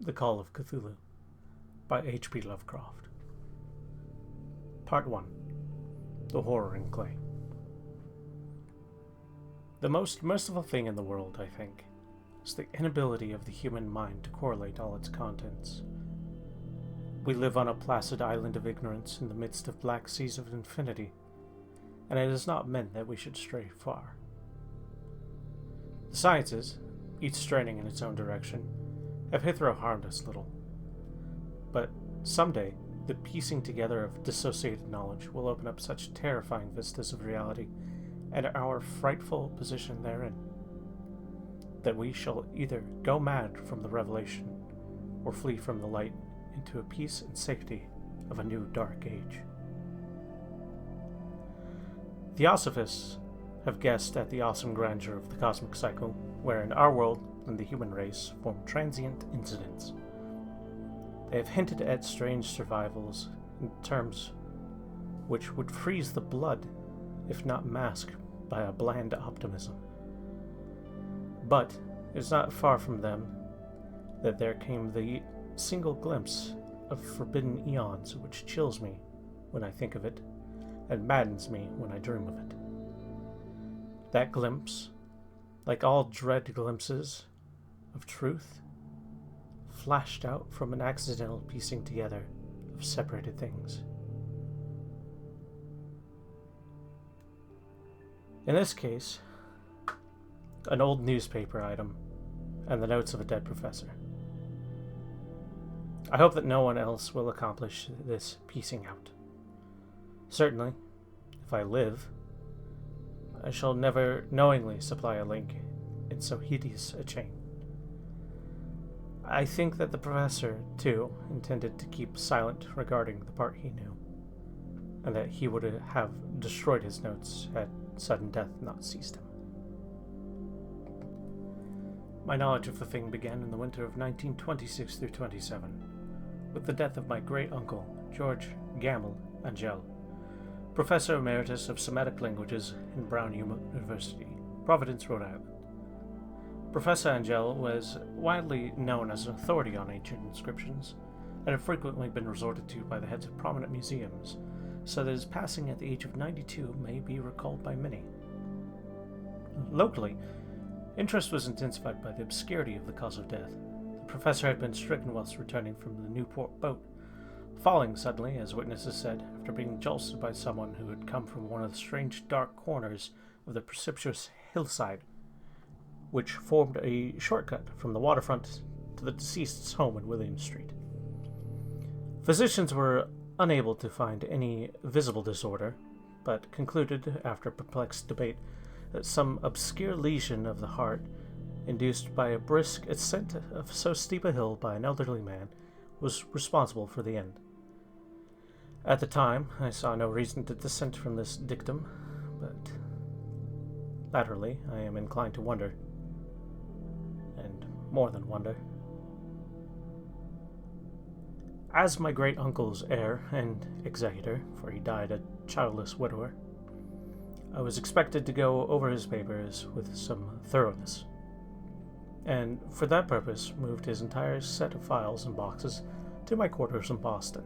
The Call of Cthulhu by H.P. Lovecraft. Part 1. The Horror in Clay. The most merciful thing in the world, I think, is the inability of the human mind to correlate all its contents. We live on a placid island of ignorance in the midst of black seas of infinity, and it is not meant that we should stray far. The sciences, each straining in its own direction, have hitherto harmed us little. But someday, the piecing together of dissociated knowledge will open up such terrifying vistas of reality and our frightful position therein, that we shall either go mad from the revelation or flee from the light into a peace and safety of a new dark age. Theosophists have guessed at the awesome grandeur of the cosmic cycle, wherein our world and the human race form transient incidents. They have hinted at strange survivals in terms which would freeze the blood, if not masked by a bland optimism. But it is not far from them that there came the single glimpse of forbidden eons which chills me when I think of it, and maddens me when I dream of it. That glimpse, like all dread glimpses of truth, flashed out from an accidental piecing together of separated things. In this case, an old newspaper item and the notes of a dead professor. I hope that no one else will accomplish this piecing out. Certainly, if I live, I shall never knowingly supply a link in so hideous a chain. I think that the professor, too, intended to keep silent regarding the part he knew, and that he would have destroyed his notes had sudden death not seized him. My knowledge of the thing began in the winter of 1926 through 27, with the death of my great-uncle, George Gamble Angell, Professor Emeritus of Semitic Languages in Brown University, Providence, Rhode Island. Professor Angell was widely known as an authority on ancient inscriptions, and had frequently been resorted to by the heads of prominent museums, so that his passing at the age of 92 may be recalled by many. Locally, interest was intensified by the obscurity of the cause of death. The professor had been stricken whilst returning from the Newport boat, falling suddenly, as witnesses said, after being jolted by someone who had come from one of the strange dark corners of the precipitous hillside, which formed a shortcut from the waterfront to the deceased's home in William Street. Physicians were unable to find any visible disorder, but concluded, after perplexed debate, that some obscure lesion of the heart, induced by a brisk ascent of so steep a hill by an elderly man, was responsible for the end. At the time, I saw no reason to dissent from this dictum, but latterly I am inclined to wonder, and more than wonder. As my great-uncle's heir and executor, for he died a childless widower, I was expected to go over his papers with some thoroughness, and for that purpose moved his entire set of files and boxes to my quarters in Boston.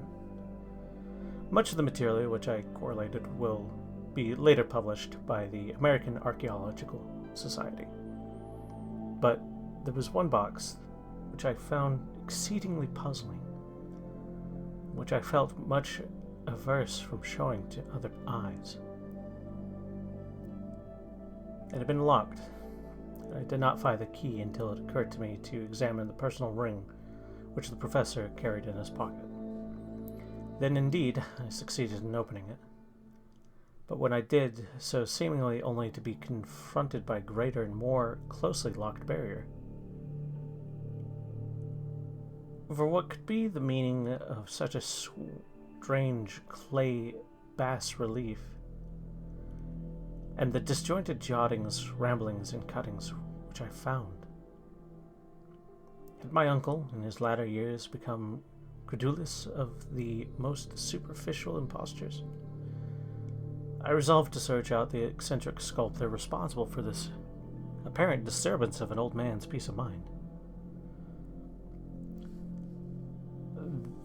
Much of the material which I correlated will be later published by the American Archaeological Society. But there was one box which I found exceedingly puzzling, which I felt much averse from showing to other eyes. It had been locked. I did not find the key until it occurred to me to examine the personal ring which the professor carried in his pocket. Then indeed I succeeded in opening it, but when I did so seemingly only to be confronted by a greater and more closely locked barrier. For what could be the meaning of such a strange clay bas-relief, and the disjointed jottings, ramblings, and cuttings which I found? Had my uncle, in his latter years, become credulous of the most superficial impostures? I resolved to search out the eccentric sculptor responsible for this apparent disturbance of an old man's peace of mind.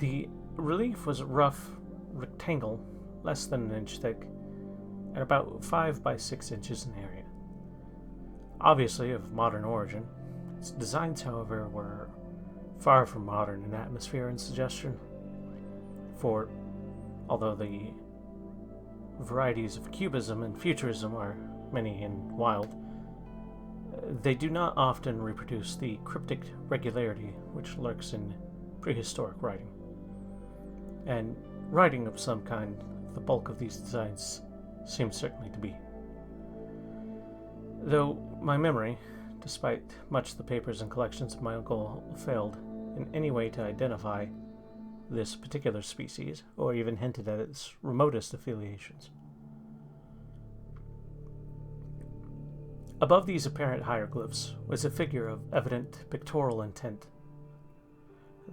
The relief was a rough rectangle, less than an inch thick, and about 5 by 6 inches in area. Obviously of modern origin, its designs, however, were far from modern in atmosphere and suggestion, for although the varieties of cubism and futurism are many and wild, they do not often reproduce the cryptic regularity which lurks in prehistoric writing. And writing of some kind, the bulk of these designs seems certainly to be. Though my memory, despite much the papers and collections of my uncle, failed in any way to identify this particular species, or even hinted at its remotest affiliations. Above these apparent hieroglyphs was a figure of evident pictorial intent,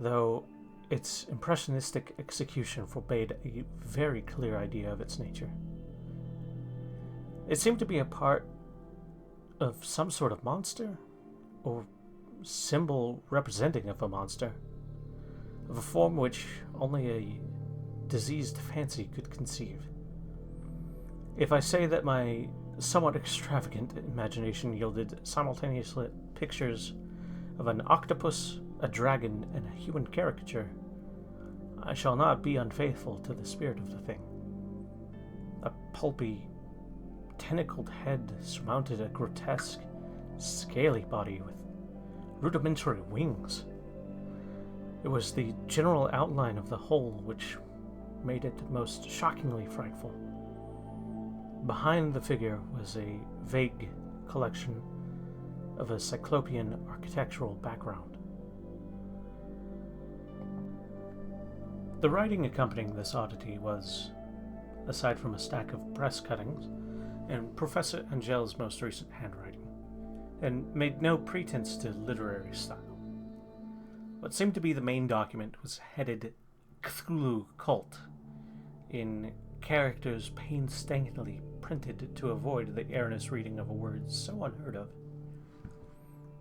though its impressionistic execution forbade a very clear idea of its nature. It seemed to be a part of some sort of monster, or symbol representing of a monster, of a form which only a diseased fancy could conceive. If I say that my somewhat extravagant imagination yielded simultaneously pictures of an octopus, a dragon, and a human caricature, I shall not be unfaithful to the spirit of the thing. A pulpy, tentacled head surmounted a grotesque, scaly body with rudimentary wings. It was the general outline of the whole which made it most shockingly frightful. Behind the figure was a vague collection of a cyclopean architectural background. The writing accompanying this oddity was, aside from a stack of press cuttings and Professor Angel's most recent handwriting, and made no pretense to literary style. What seemed to be the main document was headed Cthulhu Cult, in characters painstakingly printed to avoid the erroneous reading of a word so unheard of.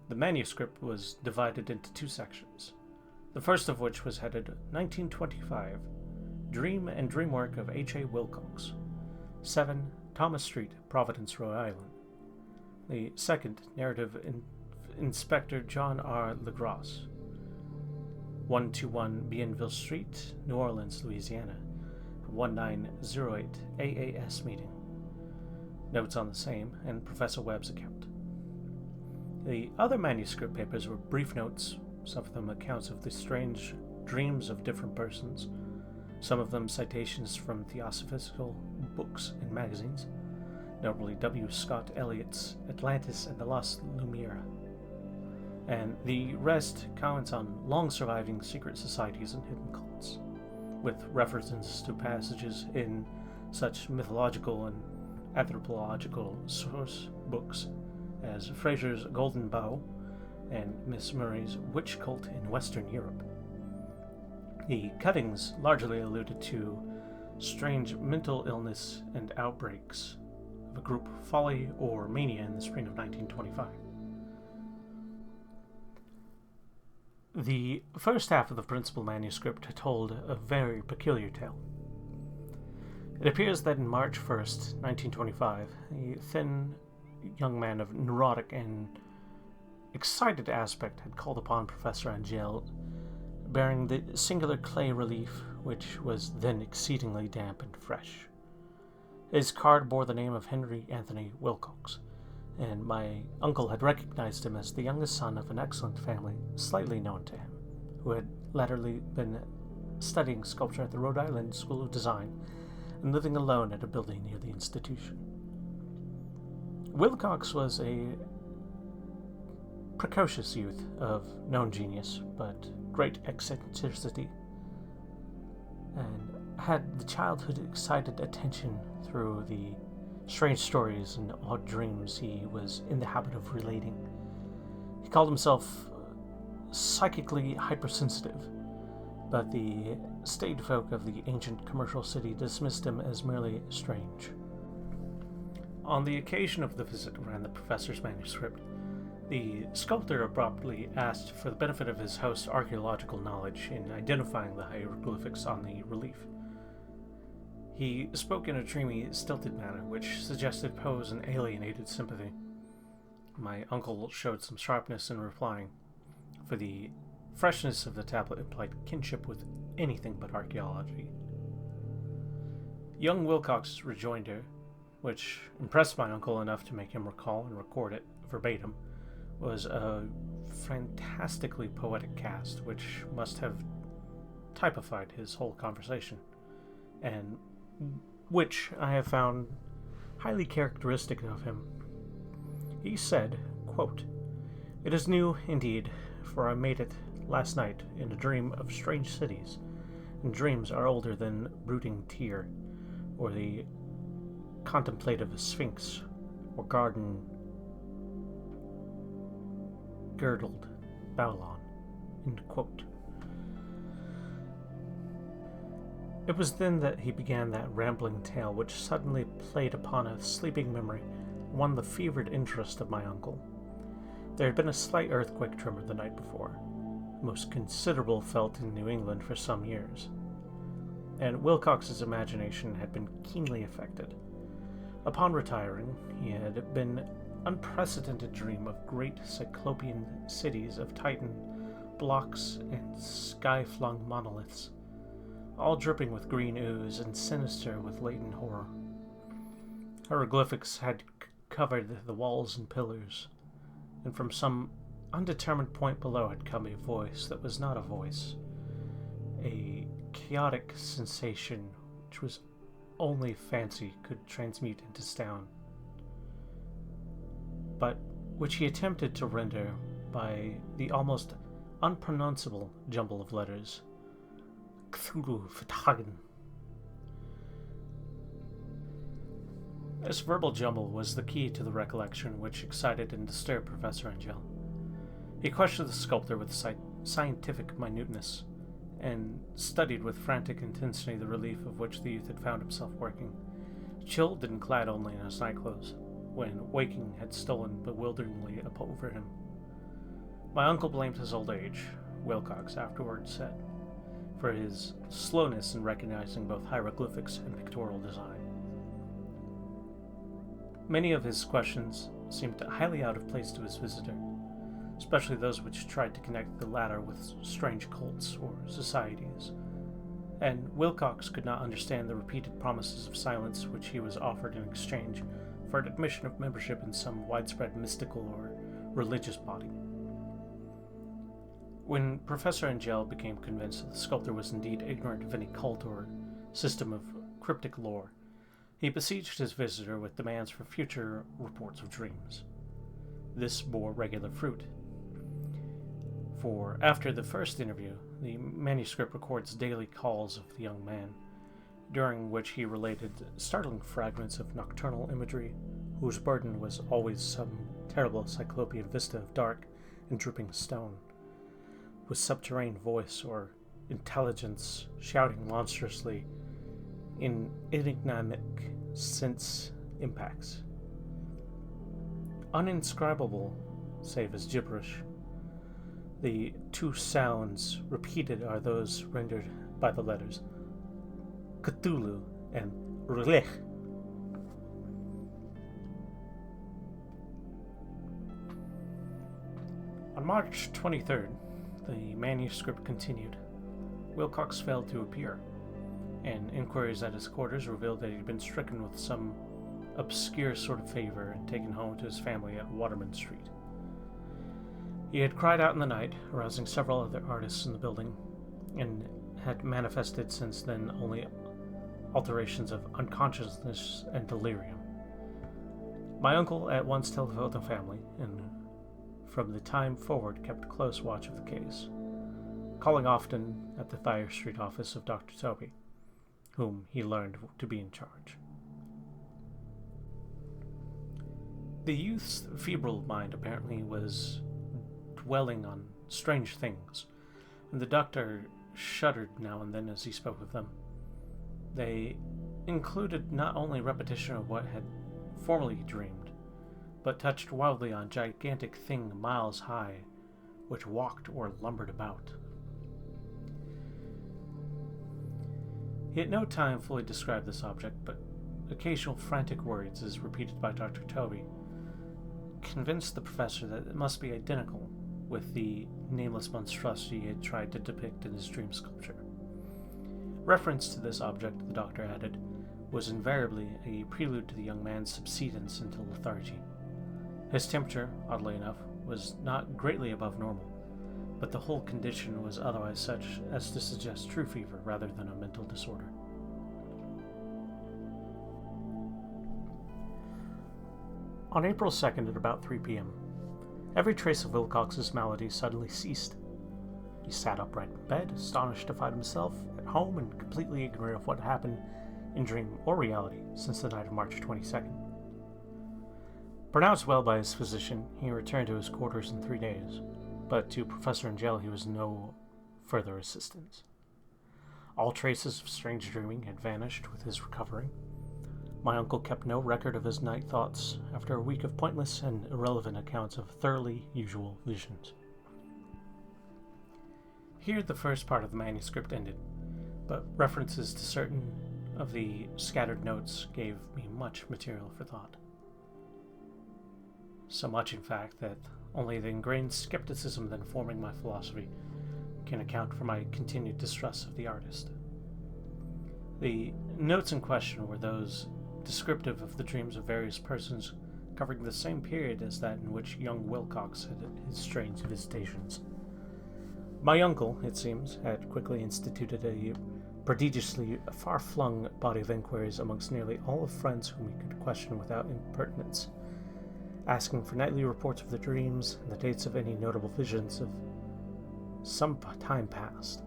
The manuscript was divided into 2 sections, the first of which was headed 1925, Dream and Dreamwork of H.A. Wilcox, 7 Thomas Street, Providence, Rhode Island. The second, Narrative Inspector John R. Legros, 121 Bienville Street, New Orleans, Louisiana, 1908 AAS meeting. Notes on the same, and Professor Webb's account. The other manuscript papers were brief notes, some of them accounts of the strange dreams of different persons, some of them citations from theosophical books and magazines, notably W. Scott Eliot's Atlantis and the Lost Lumira, and the rest comments on long-surviving secret societies and hidden cults, with references to passages in such mythological and anthropological source books as Fraser's Golden Bough and Miss Murray's Witch Cult in Western Europe. The cuttings largely alluded to strange mental illness and outbreaks of a group folly or mania in the spring of 1925. The first half of the principal manuscript told a very peculiar tale. It appears that in March 1st, 1925, a thin young man of neurotic and excited aspect had called upon Professor Angel, bearing the singular clay relief, which was then exceedingly damp and fresh. His card bore the name of Henry Anthony Wilcox, and my uncle had recognized him as the youngest son of an excellent family slightly known to him, who had latterly been studying sculpture at the Rhode Island School of Design and living alone at a building near the institution. Wilcox was a precocious youth of known genius, but great eccentricity, and had the childhood excited attention through the strange stories and odd dreams he was in the habit of relating. He called himself psychically hypersensitive, but the staid folk of the ancient commercial city dismissed him as merely strange. On the occasion of the visit, ran the professor's manuscript, The sculptor abruptly asked for the benefit of his host's archaeological knowledge in identifying the hieroglyphics on the relief. He spoke in a dreamy, stilted manner, which suggested Poe's and alienated sympathy. My uncle showed some sharpness in replying, for the freshness of the tablet implied kinship with anything but archaeology. Young Wilcox's rejoinder, which impressed my uncle enough to make him recall and record it verbatim, was a fantastically poetic cast which must have typified his whole conversation, and which I have found highly characteristic of him. He said, quote, "It is new indeed, for I made it last night in a dream of strange cities, and dreams are older than brooding Tyr, or the contemplative Sphinx, or garden girdled Babylon." End quote. It was then that he began that rambling tale which suddenly played upon a sleeping memory, won the fevered interest of my uncle. There had been a slight earthquake tremor the night before, most considerable felt in New England for some years, and Wilcox's imagination had been keenly affected. Upon retiring, he had been unprecedented dream of great cyclopean cities of Titan blocks and sky-flung monoliths, all dripping with green ooze and sinister with latent horror. Hieroglyphics had covered the walls and pillars, and from some undetermined point below had come a voice that was not a voice, a chaotic sensation which was only fancy could transmute into sound, but which he attempted to render by the almost unpronounceable jumble of letters. Cthulhu Fatagen. This verbal jumble was the key to the recollection which excited and disturbed Professor Angel. He questioned the sculptor with scientific minuteness, and studied with frantic intensity the relief of which the youth had found himself working, chilled and clad only in his nightclothes, when waking had stolen bewilderingly over him. My uncle blamed his old age, Wilcox afterwards said, for his slowness in recognizing both hieroglyphics and pictorial design. Many of his questions seemed highly out of place to his visitor, especially those which tried to connect the latter with strange cults or societies, and Wilcox could not understand the repeated promises of silence which he was offered in exchange for an admission of membership in some widespread mystical or religious body. When Professor Angel became convinced that the sculptor was indeed ignorant of any cult or system of cryptic lore, he besieged his visitor with demands for future reports of dreams. This bore regular fruit, for after the first interview, the manuscript records daily calls of the young man, during which he related startling fragments of nocturnal imagery, whose burden was always some terrible cyclopean vista of dark and drooping stone, with subterranean voice or intelligence shouting monstrously in enigmatic sense impacts. Uninscribable, save as gibberish, the two sounds repeated are those rendered by the letters Cthulhu and Relech. On March 23rd, the manuscript continued. Wilcox failed to appear, and inquiries at his quarters revealed that he had been stricken with some obscure sort of favor and taken home to his family at Waterman Street. He had cried out in the night, arousing several other artists in the building, and had manifested since then only alterations of unconsciousness and delirium. My uncle at once telephoned the family, and from the time forward kept close watch of the case, calling often at the Thayer Street office of Dr. Toby, whom he learned to be in charge. The youth's febrile mind apparently was dwelling on strange things, and the doctor shuddered now and then as he spoke of them. They included not only repetition of what had formerly dreamed, but touched wildly on gigantic thing miles high, which walked or lumbered about. He at no time fully described this object, but occasional frantic words, as repeated by Dr. Toby, convinced the professor that it must be identical with the nameless monstrosity he had tried to depict in his dream sculpture. Reference to this object, the doctor added, was invariably a prelude to the young man's subsidence into lethargy. His temperature, oddly enough, was not greatly above normal, but the whole condition was otherwise such as to suggest true fever rather than a mental disorder. On April 2nd at about 3 p.m., every trace of Wilcox's malady suddenly ceased. He sat upright in bed, astonished to find himself at home and completely ignorant of what had happened in dream or reality since the night of March 22nd. Pronounced well by his physician, he returned to his quarters in 3 days, but to Professor Angel he was no further assistance. All traces of strange dreaming had vanished with his recovery. My uncle kept no record of his night thoughts after a week of pointless and irrelevant accounts of thoroughly usual visions. Here the first part of the manuscript ended, but references to certain of the scattered notes gave me much material for thought. So much, in fact, that only the ingrained skepticism then forming my philosophy can account for my continued distrust of the artist. The notes in question were those descriptive of the dreams of various persons covering the same period as that in which young Wilcox had his strange visitations. My uncle, it seems, had quickly instituted a prodigiously far-flung body of inquiries amongst nearly all of friends whom he could question without impertinence, asking for nightly reports of the dreams and the dates of any notable visions of some time past.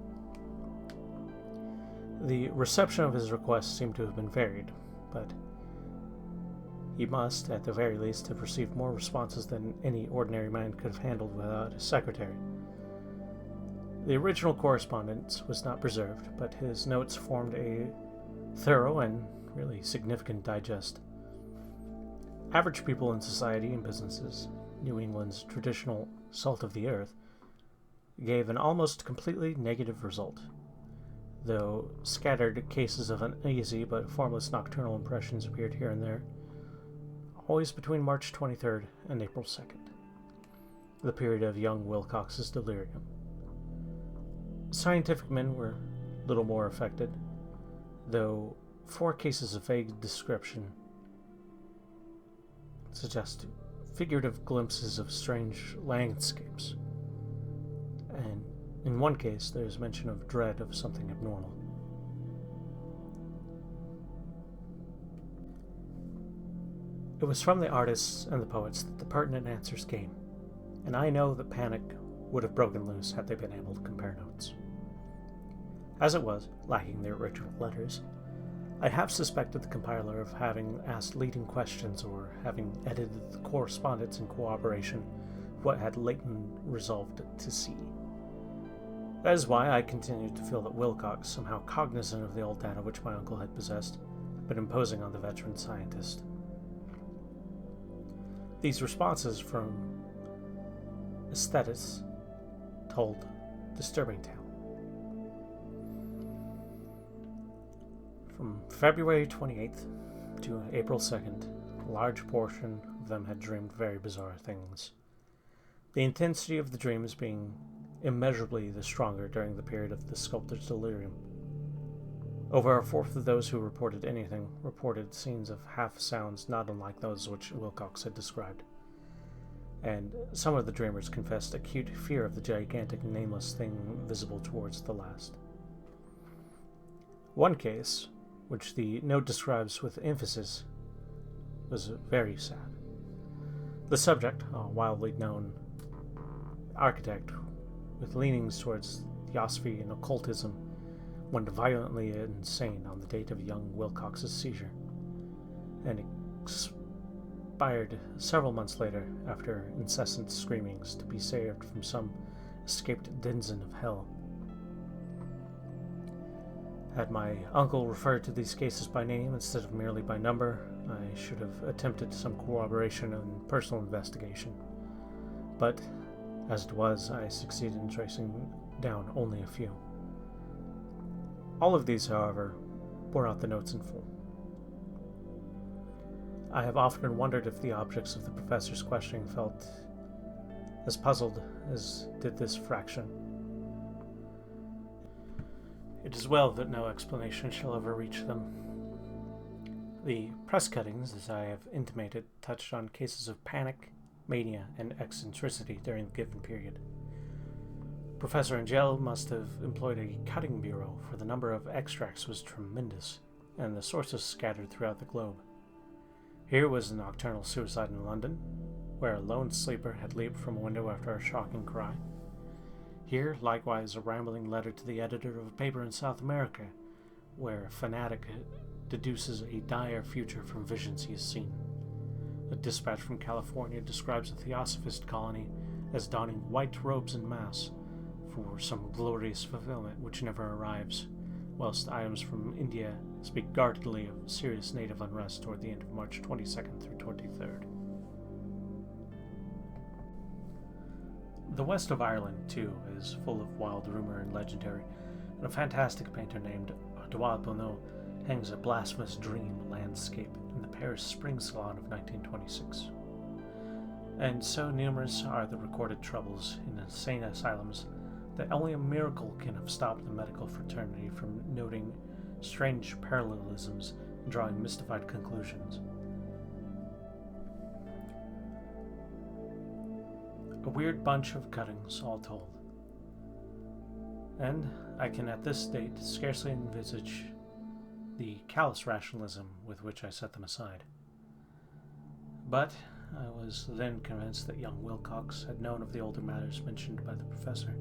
The reception of his requests seemed to have been varied, but he must, at the very least, have received more responses than any ordinary man could have handled without a secretary. The original correspondence was not preserved, but his notes formed a thorough and really significant digest. Average people in society and businesses, New England's traditional salt of the earth, gave an almost completely negative result, though scattered cases of uneasy but formless nocturnal impressions appeared here and there, always between March 23rd and April 2nd, the period of young Wilcox's delirium. Scientific men were little more affected, though 4 cases of vague description suggest figurative glimpses of strange landscapes, and in one case there is mention of dread of something abnormal. It was from the artists and the poets that the pertinent answers came, and I know that panic would have broken loose had they been able to compare notes. As it was, lacking the original letters, I have suspected the compiler of having asked leading questions or having edited the correspondence in cooperation with what had Leighton resolved to see. That is why I continued to feel that Wilcox, somehow cognizant of the old data which my uncle had possessed, had been imposing on the veteran scientist. These responses from aesthetics told disturbing tale. From February 28th to April 2nd, a large portion of them had dreamed very bizarre things, the intensity of the dreams being immeasurably the stronger during the period of the sculptor's delirium. Over a fourth of those who reported anything reported scenes of half-sounds not unlike those which Wilcox had described, and some of the dreamers confessed acute fear of the gigantic nameless thing visible towards the last. One case, which the note describes with emphasis, was very sad. The subject, a wildly known architect with leanings towards theosophy and occultism, went violently insane on the date of young Wilcox's seizure, and expired several months later after incessant screamings to be saved from some escaped denizen of hell. Had my uncle referred to these cases by name instead of merely by number, I should have attempted some corroboration and personal investigation. But, as it was, I succeeded in tracing down only a few. All of these, however, bore out the notes in full. I have often wondered if the objects of the professor's questioning felt as puzzled as did this fraction. It is well that no explanation shall ever reach them. The press cuttings, as I have intimated, touched on cases of panic, mania, and eccentricity during the given period. Professor Angel must have employed a cutting bureau, for the number of extracts was tremendous, and the sources scattered throughout the globe. Here was a nocturnal suicide in London, where a lone sleeper had leaped from a window after a shocking cry. Here, likewise, a rambling letter to the editor of a paper in South America, where a fanatic deduces a dire future from visions he has seen. A dispatch from California describes a theosophist colony as donning white robes en masse for some glorious fulfillment which never arrives, whilst items from India speak guardedly of serious native unrest toward the end of March 22nd through 23rd. The west of Ireland, too, is full of wild rumor and legendary, and a fantastic painter named Edouard Bonneau hangs a blasphemous dream landscape in the Paris Spring Salon of 1926. And so numerous are the recorded troubles in insane asylums that only a miracle can have stopped the medical fraternity from noting strange parallelisms and drawing mystified conclusions. A weird bunch of cuttings, all told. And I can at this date scarcely envisage the callous rationalism with which I set them aside. But I was then convinced that young Wilcox had known of the older matters mentioned by the professor.